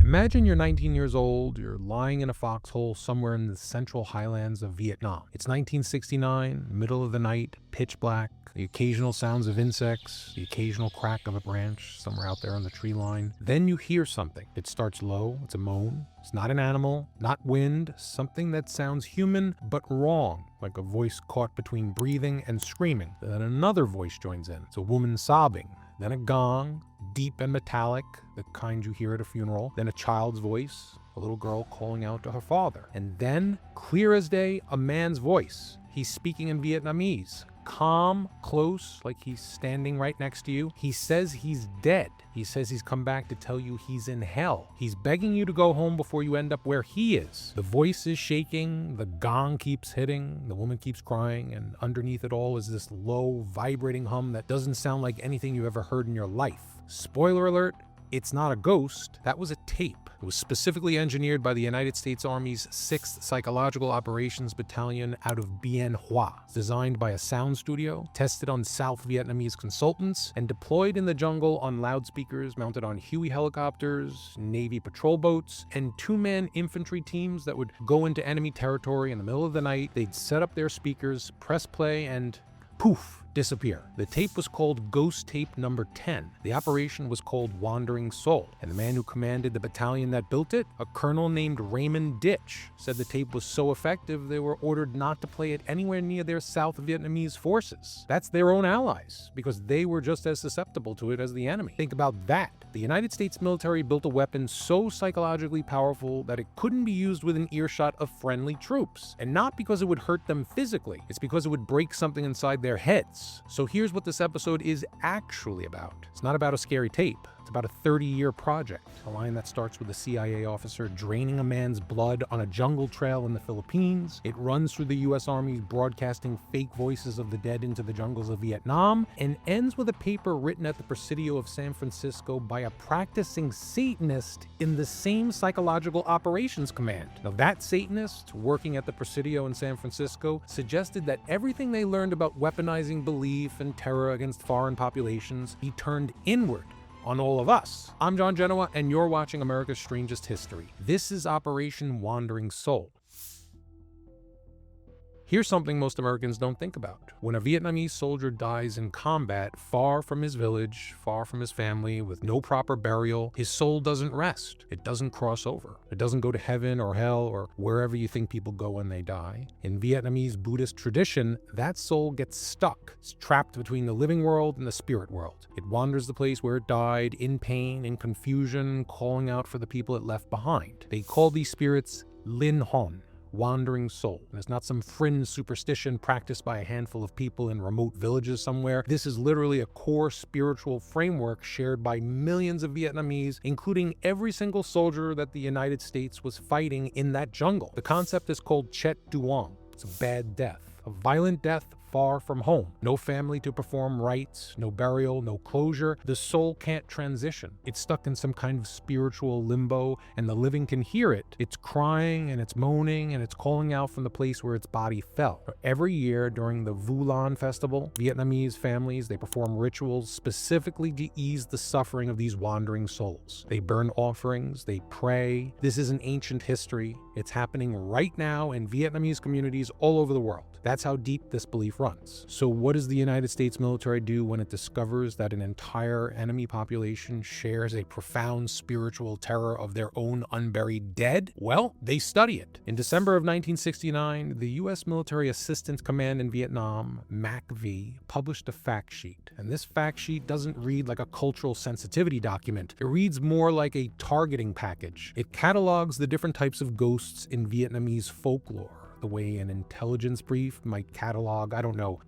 Imagine you're 19 years old, you're lying in a foxhole somewhere in the Central Highlands of Vietnam. It's 1969, middle of the night, pitch black, the occasional sounds of insects, the occasional crack of a branch somewhere out there on the tree line. Then you hear something. It starts low, it's a moan. It's not an animal, not wind, something that sounds human but wrong, like a voice caught between breathing and screaming. Then another voice joins in. It's a woman sobbing. Then a gong, deep and metallic, the kind you hear at a funeral. Then a child's voice, a little girl calling out to her father. And then, clear as day, a man's voice. He's speaking in Vietnamese. Calm, close, like he's standing right next to you. He says he's dead. He says he's come back to tell you he's in hell. He's begging you to go home before you end up where he is. The voice is shaking, the gong keeps hitting, the woman keeps crying, and underneath it all is this low, vibrating hum that doesn't sound like anything you've ever heard in your life. Spoiler alert, it's not a ghost, that was a tape. It was specifically engineered by the United States Army's 6th Psychological Operations Battalion out of Bien Hoa. It's designed by a sound studio, tested on South Vietnamese consultants, and deployed in the jungle on loudspeakers mounted on Huey helicopters, Navy patrol boats, and 2-man infantry teams that would go into enemy territory in the middle of the night. They'd set up their speakers, press play, and poof, disappear. The tape was called Ghost Tape Number 10. The operation was called Wandering Soul. And the man who commanded the battalion that built it, a colonel named Raymond Ditch, said the tape was so effective they were ordered not to play it anywhere near their South Vietnamese forces. That's their own allies, because they were just as susceptible to it as the enemy. Think about that. The United States military built a weapon so psychologically powerful that it couldn't be used within earshot of friendly troops. And not because it would hurt them physically, it's because it would break something inside their heads. So here's what this episode is actually about. It's not about a scary tape. It's about a 30-year project. A line that starts with a CIA officer draining a man's blood on a jungle trail in the Philippines. It runs through the U.S. Army broadcasting fake voices of the dead into the jungles of Vietnam, and ends with a paper written at the Presidio of San Francisco by a practicing Satanist in the same Psychological Operations Command. Now, that Satanist, working at the Presidio in San Francisco, suggested that everything they learned about weaponizing belief and terror against foreign populations be turned inward on all of us. I'm John Genoa, and you're watching America's Strangest History. This is Operation Wandering Soul. Here's something most Americans don't think about. When a Vietnamese soldier dies in combat, far from his village, far from his family, with no proper burial, his soul doesn't rest. It doesn't cross over. It doesn't go to heaven or hell or wherever you think people go when they die. In Vietnamese Buddhist tradition, that soul gets stuck. It's trapped between the living world and the spirit world. It wanders the place where it died, in pain, in confusion, calling out for the people it left behind. They call these spirits Linh Hồn, wandering soul. And it's not some fringe superstition practiced by a handful of people in remote villages somewhere. This is literally a core spiritual framework shared by millions of Vietnamese, including every single soldier that the United States was fighting in that jungle. The concept is called Chet Duong. It's a bad death, a violent death far from home. No family to perform rites, no burial, no closure. The soul can't transition. It's stuck in some kind of spiritual limbo, and the living can hear it. It's crying and it's moaning and it's calling out from the place where its body fell. Every year during the Vu Lan festival, Vietnamese families, they perform rituals specifically to ease the suffering of these wandering souls. They burn offerings, they pray. This is an ancient history. It's happening right now in Vietnamese communities all over the world. That's how deep this belief runs. So what does the United States military do when it discovers that an entire enemy population shares a profound spiritual terror of their own unburied dead? Well, they study it. In December of 1969, the U.S. Military Assistance Command in Vietnam, MACV, published a fact sheet. And this fact sheet doesn't read like a cultural sensitivity document. It reads more like a targeting package. It catalogs the different types of ghosts in Vietnamese folklore, the way an intelligence brief might catalog,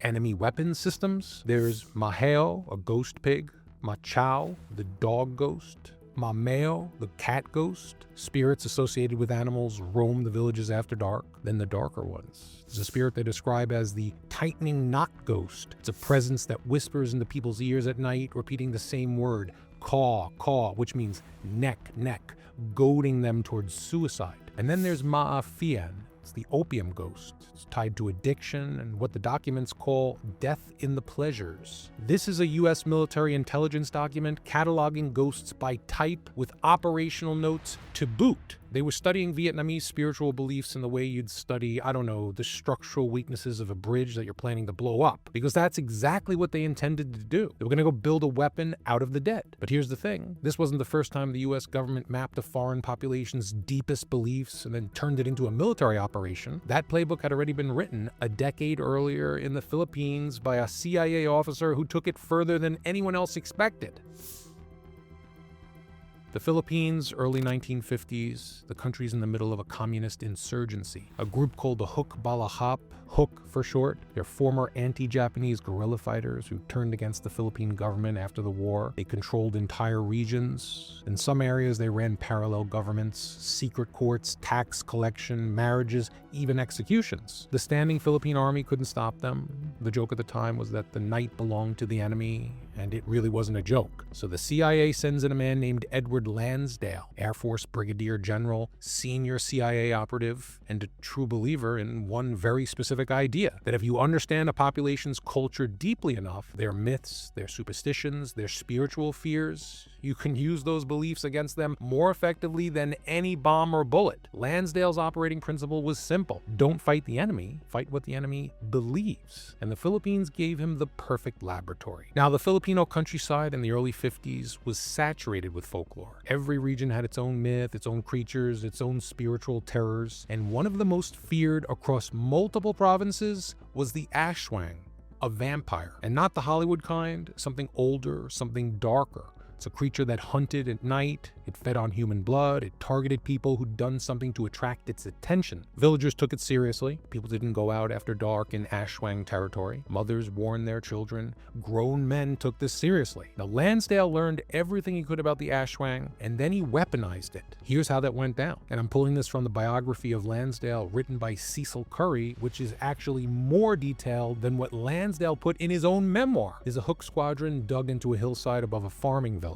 enemy weapons systems. There's Ma Heo, a ghost pig, Ma Chow, the dog ghost, Ma Meo, the cat ghost. Spirits associated with animals roam the villages after dark. Then the darker ones. There's a spirit they describe as the tightening knot ghost. It's a presence that whispers into people's ears at night, repeating the same word, caw, caw, which means neck, neck, goading them towards suicide. And then there's Ma Phian, It's the opium ghost. It's tied to addiction and what the documents call death in the pleasures. This is a U.S. military intelligence document cataloging ghosts by type with operational notes to boot. They were studying Vietnamese spiritual beliefs in the way you'd study, I don't know, the structural weaknesses of a bridge that you're planning to blow up. Because that's exactly what they intended to do. They were going to go build a weapon out of the dead. But here's the thing. This wasn't the first time the U.S. government mapped a foreign population's deepest beliefs and then turned it into a military operation. That playbook had already been written a decade earlier in the Philippines by a CIA officer who took it further than anyone else expected. The Philippines, early 1950s, the country's in the middle of a communist insurgency. A group called the Huk Balahap, Huk for short, they're former anti-Japanese guerrilla fighters who turned against the Philippine government after the war. They controlled entire regions. In some areas, they ran parallel governments, secret courts, tax collection, marriages, even executions. The standing Philippine army couldn't stop them. The joke at the time was that the night belonged to the enemy, and it really wasn't a joke. So the CIA sends in a man named Edward Lansdale, Air Force Brigadier General, senior CIA operative, and a true believer in one very specific idea, that if you understand a population's culture deeply enough, their myths, their superstitions, their spiritual fears, you can use those beliefs against them more effectively than any bomb or bullet. Lansdale's operating principle was simple. Don't fight the enemy, fight what the enemy believes. And the Philippines gave him the perfect laboratory. Now, the Filipino countryside in the early 50s was saturated with folklore. Every region had its own myth, its own creatures, its own spiritual terrors. And one of the most feared across multiple provinces was the Ashwang, a vampire. And not the Hollywood kind, something older, something darker. It's a creature that hunted at night, it fed on human blood, it targeted people who'd done something to attract its attention. Villagers took it seriously. People didn't go out after dark in Ashwang territory. Mothers warned their children. Grown men took this seriously. Now, Lansdale learned everything he could about the Ashwang, and then he weaponized it. Here's how that went down. And I'm pulling this from the biography of Lansdale written by Cecil Curry, which is actually more detailed than what Lansdale put in his own memoir. There's a Huk squadron dug into a hillside above a farming village,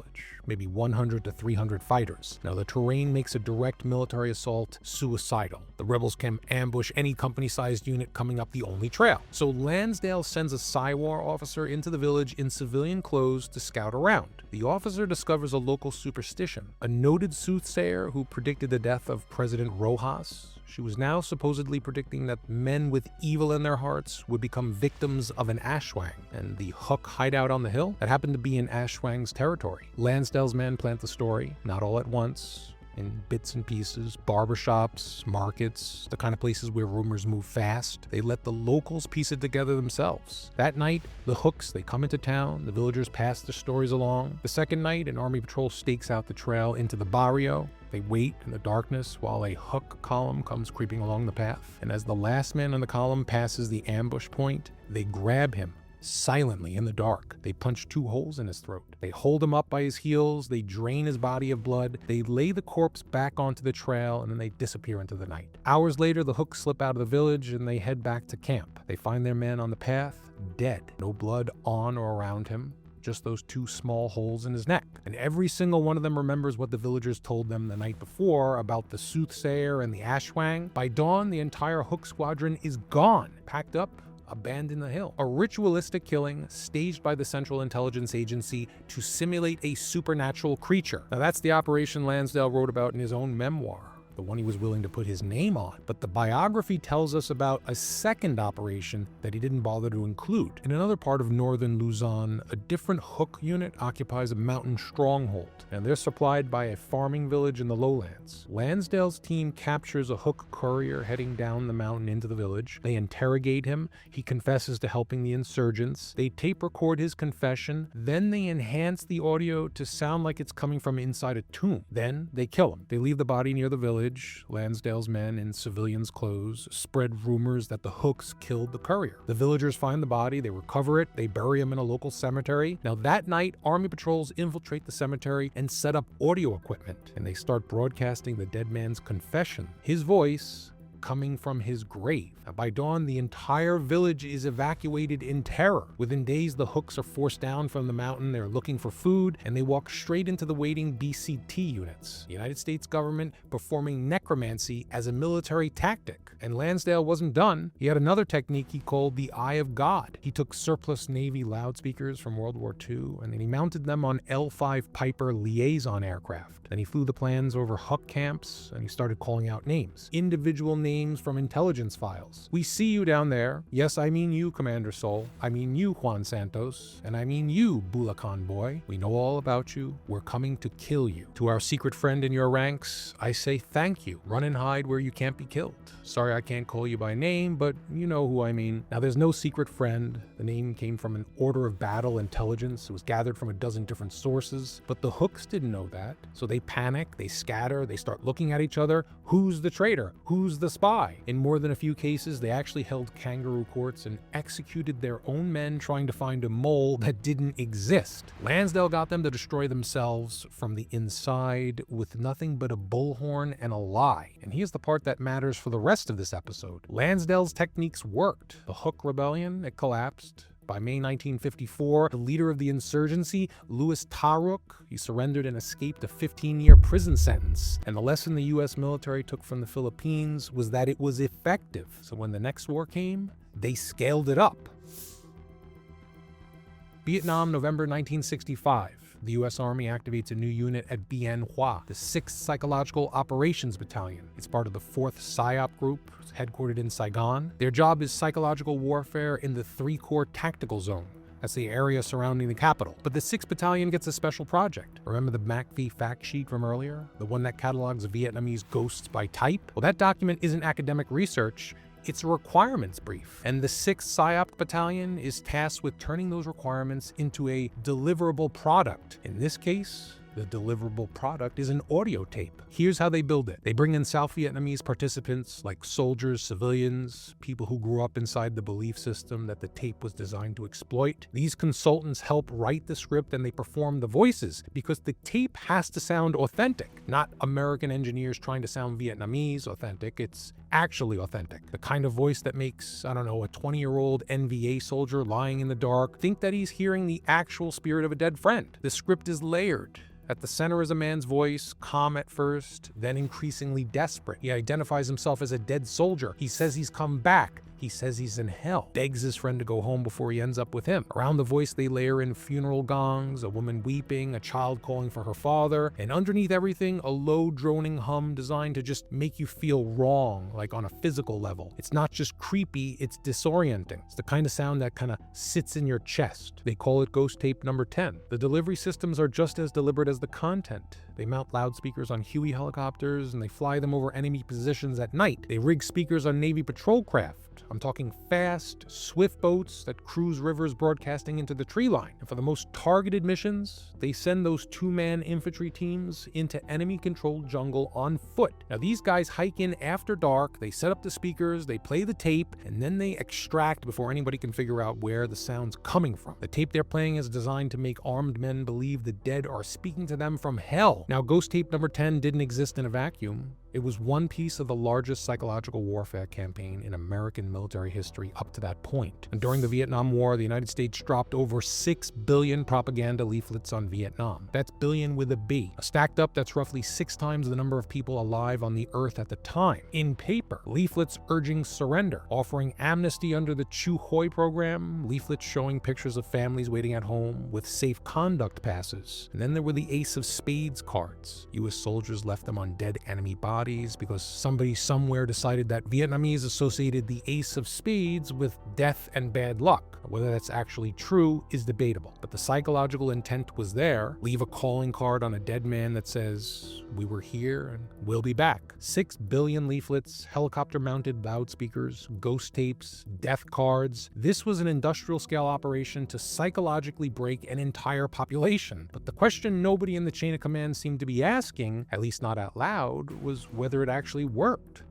maybe 100 to 300 fighters. Now, the terrain makes a direct military assault suicidal. The rebels can ambush any company-sized unit coming up the only trail. So Lansdale sends a PSYOP officer into the village in civilian clothes to scout around. The officer discovers a local superstition. A noted soothsayer who predicted the death of President Rojas. She was now supposedly predicting that men with evil in their hearts would become victims of an Ashwang, and the Huk hideout on the hill, that happened to be in Ashwang's territory. Lansdale's men plant the story, not all at once, in bits and pieces, barbershops, markets, the kind of places where rumors move fast. They let the locals piece it together themselves. That night, the Huks, they come into town, the villagers pass their stories along. The second night, an army patrol stakes out the trail into the barrio. They wait in the darkness while a Huk column comes creeping along the path. And as the last man on the column passes the ambush point, they grab him silently in the dark. They punch 2 holes in his throat. They hold him up by his heels. They drain his body of blood. They lay the corpse back onto the trail, and then they disappear into the night. Hours later, the Huks slip out of the village and they head back to camp. They find their man on the path, dead. No blood on or around him. Just those 2 small holes in his neck. And every single one of them remembers what the villagers told them the night before about the soothsayer and the Ashwang. By dawn, the entire Huk squadron is gone, packed up, abandoned the hill. A ritualistic killing staged by the Central Intelligence Agency to simulate a supernatural creature. Now, that's the operation Lansdale wrote about in his own memoir, the one he was willing to put his name on. But the biography tells us about a second operation that he didn't bother to include. In another part of northern Luzon, a different Huk unit occupies a mountain stronghold, and they're supplied by a farming village in the lowlands. Lansdale's team captures a Huk courier heading down the mountain into the village. They interrogate him. He confesses to helping the insurgents. They tape record his confession. Then they enhance the audio to sound like it's coming from inside a tomb. Then they kill him. They leave the body near the village. Lansdale's men in civilians' clothes spread rumors that the Huks killed the courier. The villagers find the body, they recover it, they bury him in a local cemetery. Now that night, army patrols infiltrate the cemetery and set up audio equipment, and they start broadcasting the dead man's confession. His voice, coming from his grave. Now, by dawn, the entire village is evacuated in terror. Within days, the Hooks are forced down from the mountain. They're looking for food, and they walk straight into the waiting BCT units, the United States government performing necromancy as a military tactic. And Lansdale wasn't done. He had another technique he called the Eye of God. He took surplus Navy loudspeakers from World War II, and then he mounted them on L-5 Piper liaison aircraft. Then he flew the plans over Huck camps, and he started calling out names. Individual names from intelligence files. "We see you down there. Yes, I mean you, Commander Sol. I mean you, Juan Santos. And I mean you, Bulacan boy. We know all about you. We're coming to kill you. To our secret friend in your ranks, I say thank you. Run and hide where you can't be killed. Sorry I can't call you by name, but you know who I mean." Now, there's no secret friend. The name came from an order of battle intelligence. It was gathered from a dozen different sources, but the Hooks didn't know that. So they panic, they scatter, they start looking at each other. Who's the traitor? Who's the spy? In more than a few cases, they actually held kangaroo courts and executed their own men trying to find a mole that didn't exist. Lansdale got them to destroy themselves from the inside with nothing but a bullhorn and a lie. And here's the part that matters for the rest of this episode. Lansdale's techniques worked. The Hook Rebellion, it collapsed. By May 1954, the leader of the insurgency, Louis Taruk, he surrendered and escaped a 15-year prison sentence. And the lesson the U.S. military took from the Philippines was that it was effective. So when the next war came, they scaled it up. Vietnam, November 1965. The U.S. Army activates a new unit at Bien Hoa, the 6th Psychological Operations Battalion. It's part of the 4th PSYOP group, headquartered in Saigon. Their job is psychological warfare in the 3-Corps Tactical Zone. That's the area surrounding the capital. But the 6th Battalion gets a special project. Remember the MACV fact sheet from earlier? The one that catalogs Vietnamese ghosts by type? Well, that document isn't academic research. It's a requirements brief, and the 6th PSYOP Battalion is tasked with turning those requirements into a deliverable product. In this case, the deliverable product is an audio tape. Here's how they build it. They bring in South Vietnamese participants like soldiers, civilians, people who grew up inside the belief system that the tape was designed to exploit. These consultants help write the script and they perform the voices because the tape has to sound authentic, not American engineers trying to sound Vietnamese authentic. It's actually authentic. The kind of voice that makes, I don't know, a 20-year-old NVA soldier lying in the dark think that he's hearing the actual spirit of a dead friend. The script is layered. At the center is a man's voice, calm at first, then increasingly desperate. He identifies himself as a dead soldier. He says he's come back. He says he's in hell, begs his friend to go home before he ends up with him. Around the voice, they layer in funeral gongs, a woman weeping, a child calling for her father, and underneath everything, a low droning hum designed to just make you feel wrong, like on a physical level. It's not just creepy, it's disorienting. It's the kind of sound that kind of sits in your chest. They call it ghost tape number 10. The delivery systems are just as deliberate as the content. They mount loudspeakers on Huey helicopters and they fly them over enemy positions at night. They rig speakers on Navy patrol craft. I'm talking fast, swift boats that cruise rivers broadcasting into the tree line. And for the most targeted missions, they send those 2-man infantry teams into enemy-controlled jungle on foot. Now, these guys hike in after dark, they set up the speakers, they play the tape, and then they extract before anybody can figure out where the sound's coming from. The tape they're playing is designed to make armed men believe the dead are speaking to them from hell. Now, ghost tape number 10 didn't exist in a vacuum. It was one piece of the largest psychological warfare campaign in American military history up to that point. And during the Vietnam War, the United States dropped over 6 billion propaganda leaflets on Vietnam. That's billion with a B. Stacked up, that's roughly 6 times the number of people alive on the earth at the time. In paper, leaflets urging surrender, offering amnesty under the Chu Hoi program, leaflets showing pictures of families waiting at home with safe conduct passes. And then there were the Ace of Spades cards. U.S. soldiers left them on dead enemy bodies because somebody somewhere decided that Vietnamese associated the Ace of Spades with death and bad luck. Whether that's actually true is debatable, but the psychological intent was there. Leave a calling card on a dead man that says, "We were here and we'll be back." 6 billion leaflets, helicopter-mounted loudspeakers, ghost tapes, death cards. This was an industrial-scale operation to psychologically break an entire population. But the question nobody in the chain of command seemed to be asking, at least not out loud, was whether it actually worked.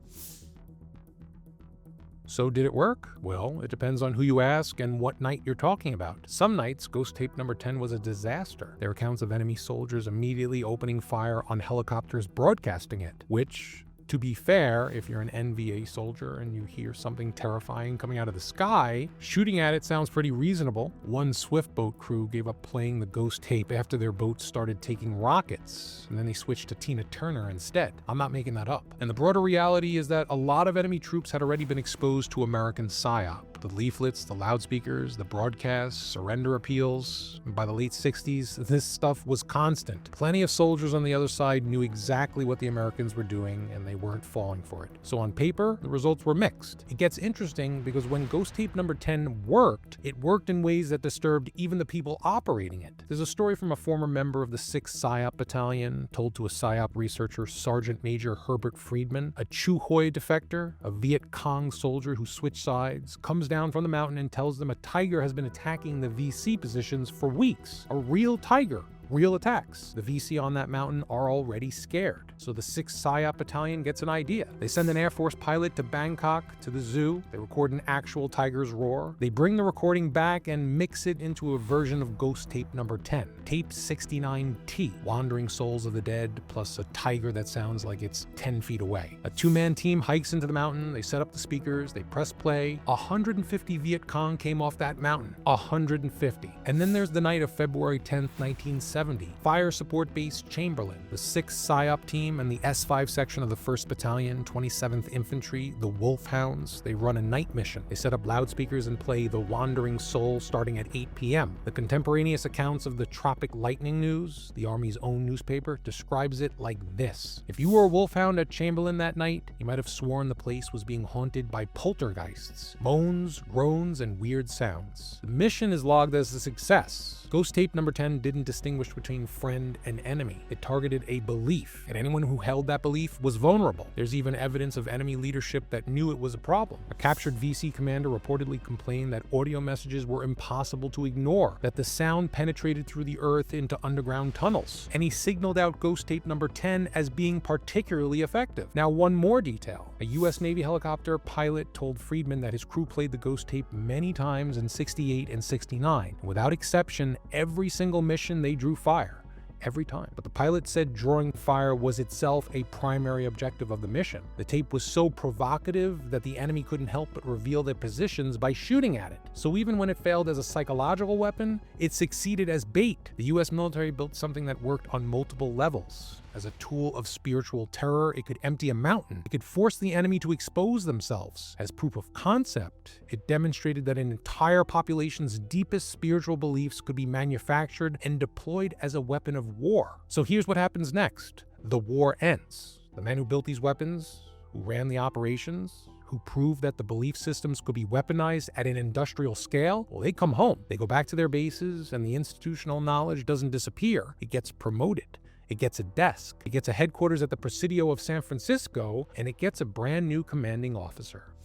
So did it work? Well, it depends on who you ask and what night you're talking about. Some nights, ghost tape number 10 was a disaster. There are accounts of enemy soldiers immediately opening fire on helicopters broadcasting it, which To be fair, if you're an NVA soldier and you hear something terrifying coming out of the sky, shooting at it sounds pretty reasonable. One Swift boat crew gave up playing the ghost tape after their boat started taking rockets, and then they switched to Tina Turner instead. I'm not making that up. And the broader reality is that a lot of enemy troops had already been exposed to American PSYOP. The leaflets, the loudspeakers, the broadcasts, surrender appeals. And by the late 60s, this stuff was constant. Plenty of soldiers on the other side knew exactly what the Americans were doing, and they weren't falling for it. So on paper, the results were mixed. It gets interesting because when ghost tape number 10 worked, it worked in ways that disturbed even the people operating it. There's a story from a former member of the 6th PSYOP Battalion told to a PSYOP researcher, Sergeant Major Herbert Friedman, a Huey defector, a Viet Cong soldier who switched sides, comes down from the mountain and tells them a tiger has been attacking the VC positions for weeks. A real tiger. Real attacks. The VC on that mountain are already scared. So the 6th PSYOP Battalion gets an idea. They send an Air Force pilot to Bangkok, to the zoo. They record an actual tiger's roar. They bring the recording back and mix it into a version of ghost tape number 10. Tape 69T, Wandering Souls of the Dead, plus a tiger that sounds like it's 10 feet away. A two-man team hikes into the mountain. They set up the speakers. They press play. 150 Viet Cong came off that mountain. 150. And then there's the night of February 10th, 1970. Fire Support Base Chamberlain, the 6th PSYOP team and the S5 section of the 1st Battalion, 27th Infantry, the Wolfhounds, they run a night mission. They set up loudspeakers and play The Wandering Soul starting at 8 p.m. The contemporaneous accounts of the Tropic Lightning News, the Army's own newspaper, describes it like this. If you were a wolfhound at Chamberlain that night, you might have sworn the place was being haunted by poltergeists, moans, groans, and weird sounds. The mission is logged as a success. Ghost tape number 10 didn't distinguish between friend and enemy. It targeted a belief, and anyone who held that belief was vulnerable. There's even evidence of enemy leadership that knew it was a problem. A captured VC commander reportedly complained that audio messages were impossible to ignore, that the sound penetrated through the earth into underground tunnels, and he signaled out ghost tape number 10 as being particularly effective. Now, one more detail. A U.S. Navy helicopter pilot told Friedman that his crew played the ghost tape many times in 68 and 69. Without exception, every single mission they drew fire. Every time. But the pilot said drawing fire was itself a primary objective of the mission. The tape was so provocative that the enemy couldn't help but reveal their positions by shooting at it. So even when it failed as a psychological weapon, it succeeded as bait. The US military built something that worked on multiple levels. As a tool of spiritual terror, it could empty a mountain. It could force the enemy to expose themselves. As proof of concept, it demonstrated that an entire population's deepest spiritual beliefs could be manufactured and deployed as a weapon of war. So here's what happens next. The war ends. The men who built these weapons, who ran the operations, who proved that the belief systems could be weaponized at an industrial scale, well, they come home. They go back to their bases, and the institutional knowledge doesn't disappear. It gets promoted. It gets a desk, it gets a headquarters at the Presidio of San Francisco, and it gets a brand new commanding officer.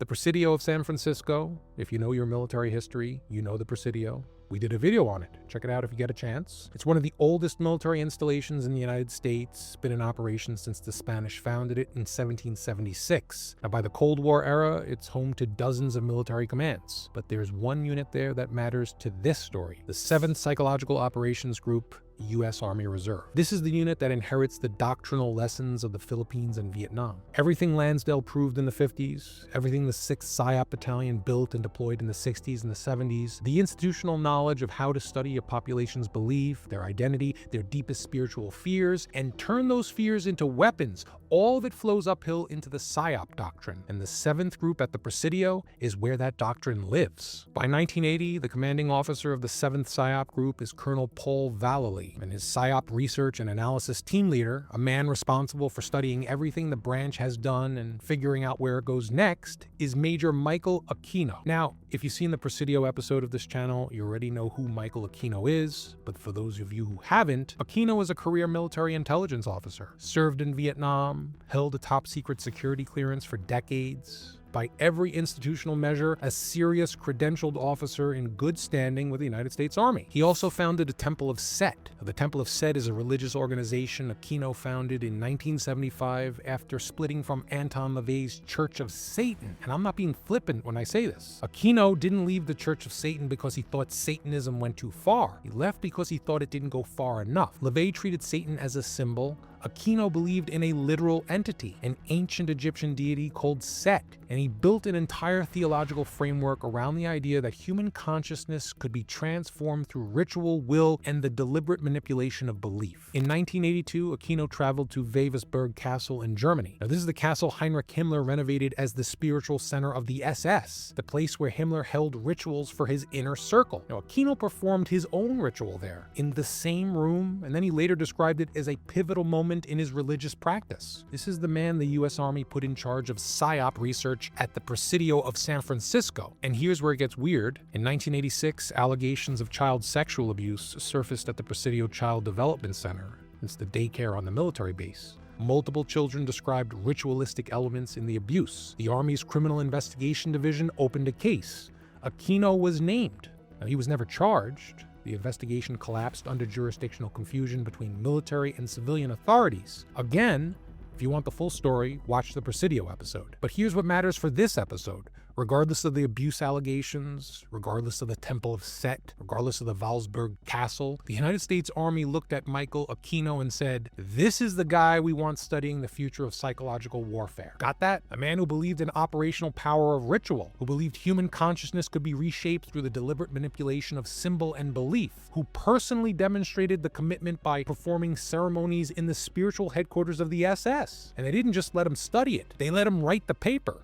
The Presidio of San Francisco, if you know your military history, you know the Presidio. We did a video on it. Check it out if you get a chance. It's one of the oldest military installations in the United States, been in operation since the Spanish founded it in 1776. Now, by the Cold War era, it's home to dozens of military commands. But there's one unit there that matters to this story, the 7th Psychological Operations Group, U.S. Army Reserve. This is the unit that inherits the doctrinal lessons of the Philippines and Vietnam. Everything Lansdale proved in the 50s, everything the 6th PSYOP Battalion built and deployed in the 60s and the 70s, the institutional knowledge of how to study a population's belief, their identity, their deepest spiritual fears, and turn those fears into weapons, all of it flows uphill into the PSYOP doctrine. And the 7th group at the Presidio is where that doctrine lives. By 1980, the commanding officer of the 7th PSYOP group is Colonel Paul Vallely, and his PSYOP research and analysis team leader, a man responsible for studying everything the branch has done and figuring out where it goes next, is Major Michael Aquino. Now, if you've seen the Presidio episode of this channel, you already know who Michael Aquino is, but for those of you who haven't, Aquino is a career military intelligence officer, served in Vietnam, held a top secret security clearance for decades. By every institutional measure, a serious credentialed officer in good standing with the United States Army. He also founded the Temple of Set. The Temple of Set is a religious organization Aquino founded in 1975 after splitting from Anton LaVey's Church of Satan. And I'm not being flippant when I say this. Aquino didn't leave the Church of Satan because he thought Satanism went too far. He left because he thought it didn't go far enough. LaVey treated Satan as a symbol, Aquino believed in a literal entity, an ancient Egyptian deity called Set, and he built an entire theological framework around the idea that human consciousness could be transformed through ritual, will, and the deliberate manipulation of belief. In 1982, Aquino traveled to Wewelsburg Castle in Germany. Now, this is the castle Heinrich Himmler renovated as the spiritual center of the SS, the place where Himmler held rituals for his inner circle. Now, Aquino performed his own ritual there, in the same room, and then he later described it as a pivotal moment in his religious practice. This is the man the US Army put in charge of PSYOP research at the Presidio of San Francisco. And here's where it gets weird. In 1986, allegations of child sexual abuse surfaced at the Presidio Child Development Center. It's the daycare on the military base. Multiple children described ritualistic elements in the abuse. The Army's Criminal Investigation Division opened a case. Aquino was named. Now, he was never charged. The investigation collapsed under jurisdictional confusion between military and civilian authorities. Again, if you want the full story, watch the Presidio episode. But here's what matters for this episode. Regardless of the abuse allegations, regardless of the Temple of Set, regardless of the Wewelsburg Castle, the United States Army looked at Michael Aquino and said, "This is the guy we want studying the future of psychological warfare." Got that? A man who believed in operational power of ritual, who believed human consciousness could be reshaped through the deliberate manipulation of symbol and belief, who personally demonstrated the commitment by performing ceremonies in the spiritual headquarters of the SS. And they didn't just let him study it, they let him write the paper.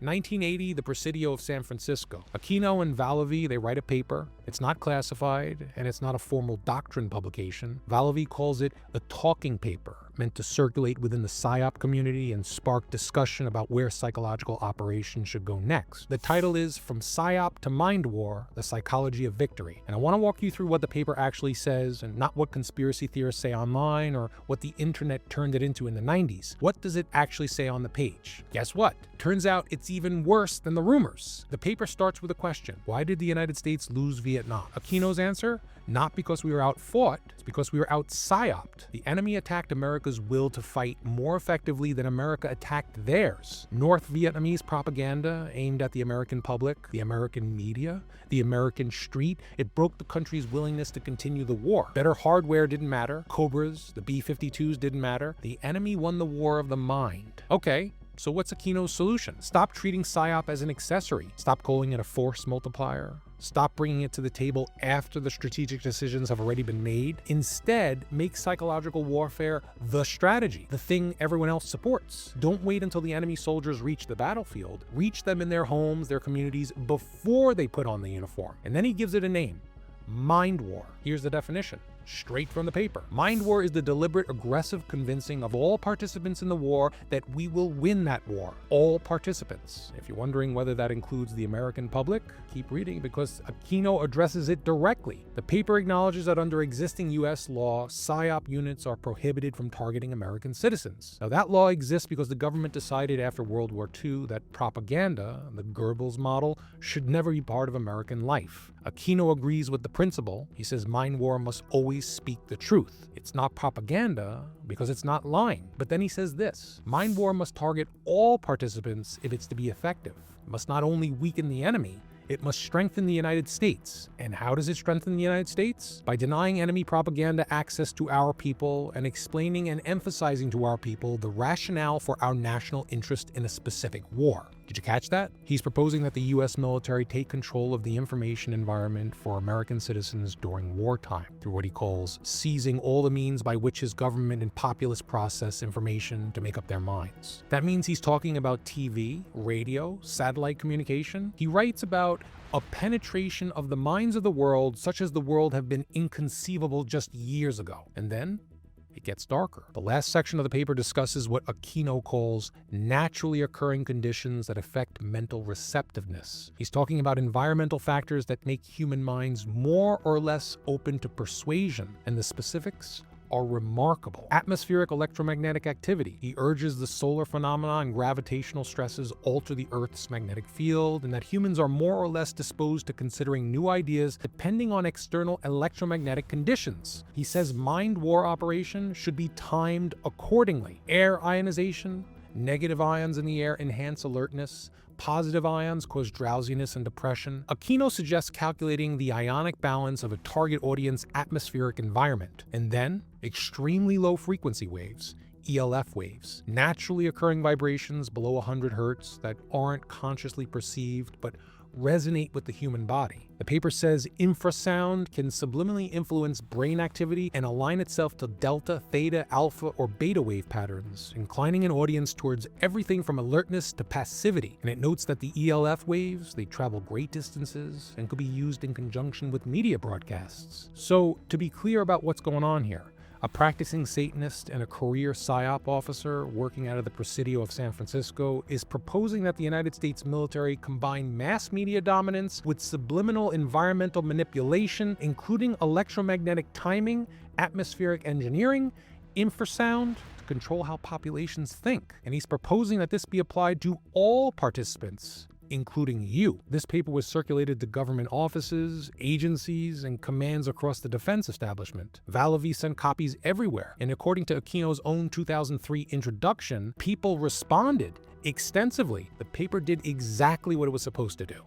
1980, the Presidio of San Francisco. Aquino and Valevi, they write a paper. It's not classified, and it's not a formal doctrine publication. Valevi calls it a talking paper, meant to circulate within the PSYOP community and spark discussion about where psychological operations should go next. The title is From PSYOP to Mind War, The Psychology of Victory. And I want to walk you through what the paper actually says, and not what conspiracy theorists say online or what the internet turned it into in the 90s. What does it actually say on the page? Guess what? Turns out it's even worse than the rumors. The paper starts with a question. Why did the United States lose Vietnam? Aquino's answer? Not because we were outfought, it's because we were out PSYOPed. The enemy attacked America's will to fight more effectively than America attacked theirs. North Vietnamese propaganda aimed at the American public, the American media, the American street. It broke the country's willingness to continue the war. Better hardware didn't matter. Cobras, the B-52s didn't matter. The enemy won the war of the mind. Okay. So what's Aquino's solution? Stop treating PSYOP as an accessory. Stop calling it a force multiplier. Stop bringing it to the table after the strategic decisions have already been made. Instead, make psychological warfare the strategy, the thing everyone else supports. Don't wait until the enemy soldiers reach the battlefield. Reach them in their homes, their communities, before they put on the uniform. And then he gives it a name. Mind war. Here's the definition. Straight from the paper. Mind war is the deliberate, aggressive convincing of all participants in the war that we will win that war. All participants. If you're wondering whether that includes the American public, keep reading because Aquino addresses it directly. The paper acknowledges that under existing US law, PSYOP units are prohibited from targeting American citizens. Now that law exists because the government decided after World War II that propaganda, the Goebbels model, should never be part of American life. Aquino agrees with the principle. He says mind war must always speak the truth. It's not propaganda because it's not lying. But then he says this, mind war must target all participants if it's to be effective. It must not only weaken the enemy, it must strengthen the United States. And how does it strengthen the United States? By denying enemy propaganda access to our people and explaining and emphasizing to our people the rationale for our national interest in a specific war. Did you catch that? He's proposing that the US military take control of the information environment for American citizens during wartime through what he calls seizing all the means by which his government and populace process information to make up their minds. That means he's talking about TV, radio, satellite communication. He writes about a penetration of the minds of the world such as the world have been inconceivable just years ago. And then it gets darker. The last section of the paper discusses what Aquino calls naturally occurring conditions that affect mental receptiveness. He's talking about environmental factors that make human minds more or less open to persuasion, and the specifics are remarkable. Atmospheric electromagnetic activity. He urges the solar phenomena and gravitational stresses alter the Earth's magnetic field, and that humans are more or less disposed to considering new ideas depending on external electromagnetic conditions. He says mind war operation should be timed accordingly. Air ionization, negative ions in the air enhance alertness. positive ions cause drowsiness and depression, Aquino suggests calculating the ionic balance of a target audience atmospheric environment, and then extremely low frequency waves, ELF waves, naturally occurring vibrations below 100 Hz that aren't consciously perceived but resonate with the human body. The paper says infrasound can subliminally influence brain activity and align itself to delta, theta, alpha, or beta wave patterns, inclining an audience towards everything from alertness to passivity. And it notes that the ELF waves, they travel great distances and could be used in conjunction with media broadcasts. So, to be clear about what's going on here, a practicing Satanist and a career PSYOP officer working out of the Presidio of San Francisco is proposing that the United States military combine mass media dominance with subliminal environmental manipulation, including electromagnetic timing, atmospheric engineering, infrasound, to control how populations think. And he's proposing that this be applied to all participants, including you. This paper was circulated to government offices, agencies, and commands across the defense establishment. Valavi sent copies everywhere, and according to Aquino's own 2003 introduction, people responded extensively. The paper did exactly what it was supposed to do.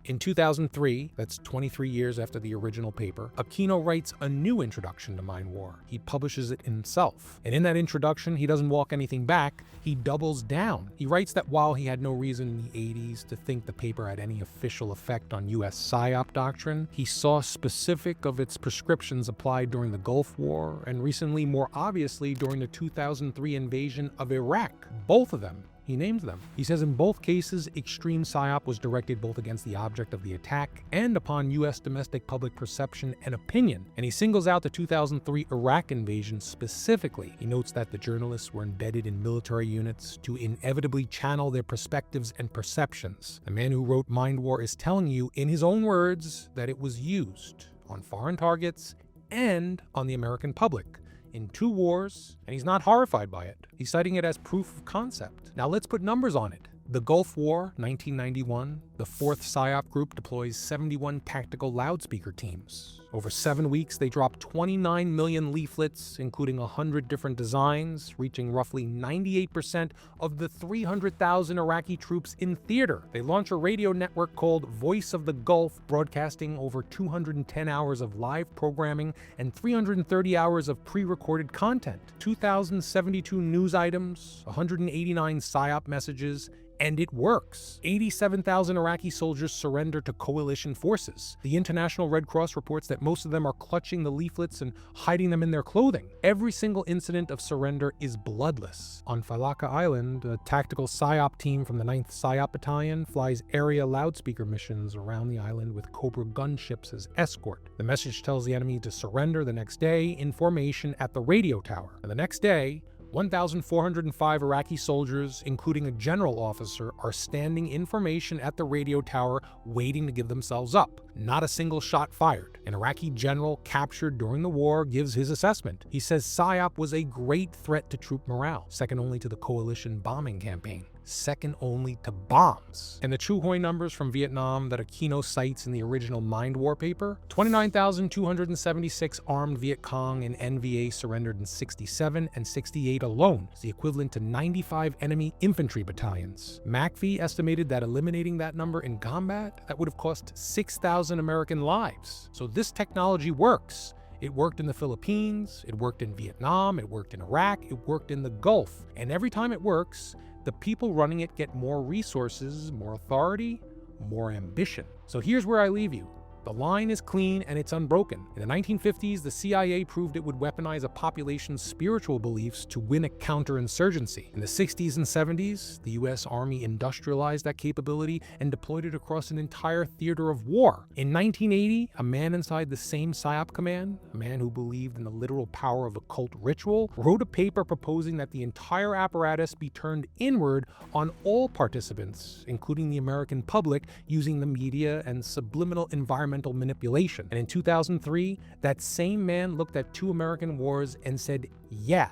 In 2003, that's 23 years after the original paper, Aquino writes a new introduction to Mind War. He publishes it himself. And in that introduction, he doesn't walk anything back, he doubles down. He writes that while he had no reason in the 80s to think the paper had any official effect on US PSYOP doctrine, he saw specific of its prescriptions applied during the Gulf War, and recently, more obviously, during the 2003 invasion of Iraq. Both of them. He names them. He says in both cases, extreme PSYOP was directed both against the object of the attack and upon U.S. domestic public perception and opinion. And he singles out the 2003 Iraq invasion specifically. He notes that the journalists were embedded in military units to inevitably channel their perspectives and perceptions. The man who wrote Mind War is telling you, in his own words, that it was used on foreign targets and on the American public in 2 wars, and he's not horrified by it. He's citing it as proof of concept. Now let's put numbers on it. The Gulf War, 1991, the 4th PSYOP group deploys 71 tactical loudspeaker teams. Over 7 weeks, they dropped 29 million leaflets, including 100 different designs, reaching roughly 98% of the 300,000 Iraqi troops in theater. They launch a radio network called Voice of the Gulf, broadcasting over 210 hours of live programming and 330 hours of pre-recorded content, 2,072 news items, 189 PSYOP messages, and it works. 87,000 Iraqi soldiers surrender to coalition forces. The International Red Cross reports that most of them are clutching the leaflets and hiding them in their clothing. Every single incident of surrender is bloodless. On Falaka Island, a tactical PSYOP team from the 9th PSYOP Battalion flies area loudspeaker missions around the island with Cobra gunships as escort. The message tells the enemy to surrender the next day in formation at the radio tower. And the next day, 1,405 Iraqi soldiers, including a general officer, are standing in formation at the radio tower waiting to give themselves up. Not a single shot fired. An Iraqi general captured during the war gives his assessment. He says PSYOP was a great threat to troop morale, second only to the coalition bombing campaign. Second only to bombs. And the true Huey numbers from Vietnam that Aquino cites in the original Mind War paper, 29,276 armed Viet Cong and NVA surrendered in 67 and 68 alone, is the equivalent to 95 enemy infantry battalions. McAfee estimated that eliminating that number in combat, that would have cost 6,000 American lives. So this technology works. It worked in the Philippines, it worked in Vietnam, it worked in Iraq, it worked in the Gulf. And every time it works, the people running it get more resources, more authority, more ambition. So here's where I leave you. The line is clean and it's unbroken. In the 1950s, the CIA proved it would weaponize a population's spiritual beliefs to win a counterinsurgency. In the 60s and 70s, the US Army industrialized that capability and deployed it across an entire theater of war. In 1980, a man inside the same PSYOP command, a man who believed in the literal power of occult ritual, wrote a paper proposing that the entire apparatus be turned inward on all participants, including the American public, using the media and subliminal environmental manipulation. And in 2003, that same man looked at 2 American wars and said, yeah,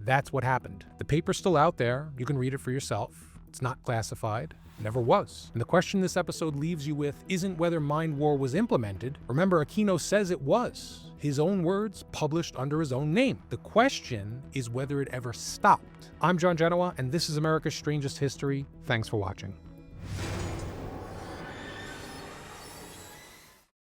that's what happened. The paper's still out there. You can read it for yourself. It's not classified. Never was. And the question this episode leaves you with isn't whether mind war was implemented. Remember, Aquino says it was. His own words, published under his own name. The question is whether it ever stopped. I'm John Genoa, and this is America's Strangest History. Thanks for watching.